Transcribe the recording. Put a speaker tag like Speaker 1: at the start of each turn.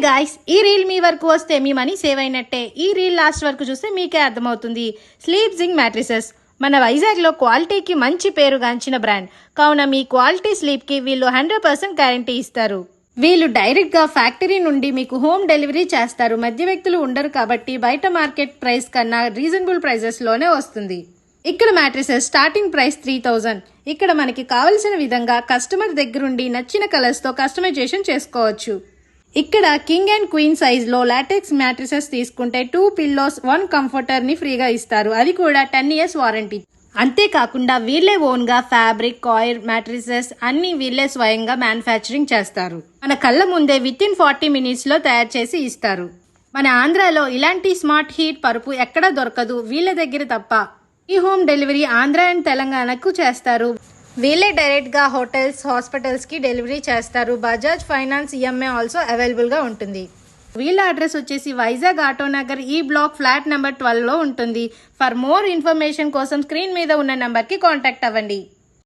Speaker 1: Guys, ఈ reel మీ వరకు వస్తే మీ మనీ సేవ్ అయినట్టే. ఈ రీల్ లాస్ట్ వరకు చూస్తే మీకే అర్థమవుతుంది. స్లీప్ జింగ్ మ్యాట్రిసెస్ మన వైజాగ్లో క్వాలిటీకి మంచి పేరుగాంచిన బ్రాండ్. కావున మీ క్వాలిటీ స్లీప్కి వీళ్ళు 100% గ్యారంటీ ఇస్తారు. వీళ్ళు డైరెక్ట్గా ఫ్యాక్టరీ నుండి మీకు హోమ్ డెలివరీ చేస్తారు. మధ్య వ్యక్తులు ఉండరు కాబట్టి బయట మార్కెట్ ప్రైస్ కన్నా రీజనబుల్ ప్రైజెస్లోనే వస్తుంది. ఇక్కడ మ్యాట్రిసెస్ స్టార్టింగ్ ప్రైస్ 3000. ఇక్కడ మనకి కావలసిన విధంగా కస్టమర్ దగ్గరుండి నచ్చిన కలర్స్తో కస్టమైజేషన్ చేసుకోవచ్చు. ఇక్కడ కింగ్ అండ్ క్వీన్ సైజ్లో లాటెక్స్ మ్యాట్రిసెస్ తీసుకుంటే 2 పిల్లోస్ 1 కంఫర్టర్ని ఫ్రీగా ఇస్తారు. అది కూడా 10 years వారంటీ. అంతేకాకుండా వీళ్ళే ఓన్గా ఫ్యాబ్రిక్, కాయిర్, మ్యాట్రిసెస్ అన్ని వీళ్ళే స్వయంగా మ్యానుఫ్యాక్చరింగ్ చేస్తారు. మన కళ్ళ ముందే వితిన్ 40 minutesలో తయారు చేసి ఇస్తారు. మన ఆంధ్రాలో ఇలాంటి స్మార్ట్ హీట్ పరుపు ఎక్కడా దొరకదు, వీళ్ళ దగ్గర తప్ప. ఈ హోమ్ డెలివరీ ఆంధ్ర అండ్ తెలంగాణకు చేస్తారు. వీళ్ళే డైరెక్ట్గా హోటల్స్, హాస్పిటల్స్కి డెలివరీ చేస్తారు. బజాజ్ ఫైనాన్స్ ఈఎంఐ ఆల్సో అవైలబుల్గా ఉంటుంది. వీళ్ళ అడ్రస్ వచ్చేసి వైజాగ్ ఆటోనగర్ ఈ బ్లాక్ ఫ్లాట్ నెంబర్ 12లో ఉంటుంది. ఫర్ మోర్ ఇన్ఫర్మేషన్ కోసం స్క్రీన్ మీద ఉన్న నెంబర్కి కాంటాక్ట్ అవ్వండి.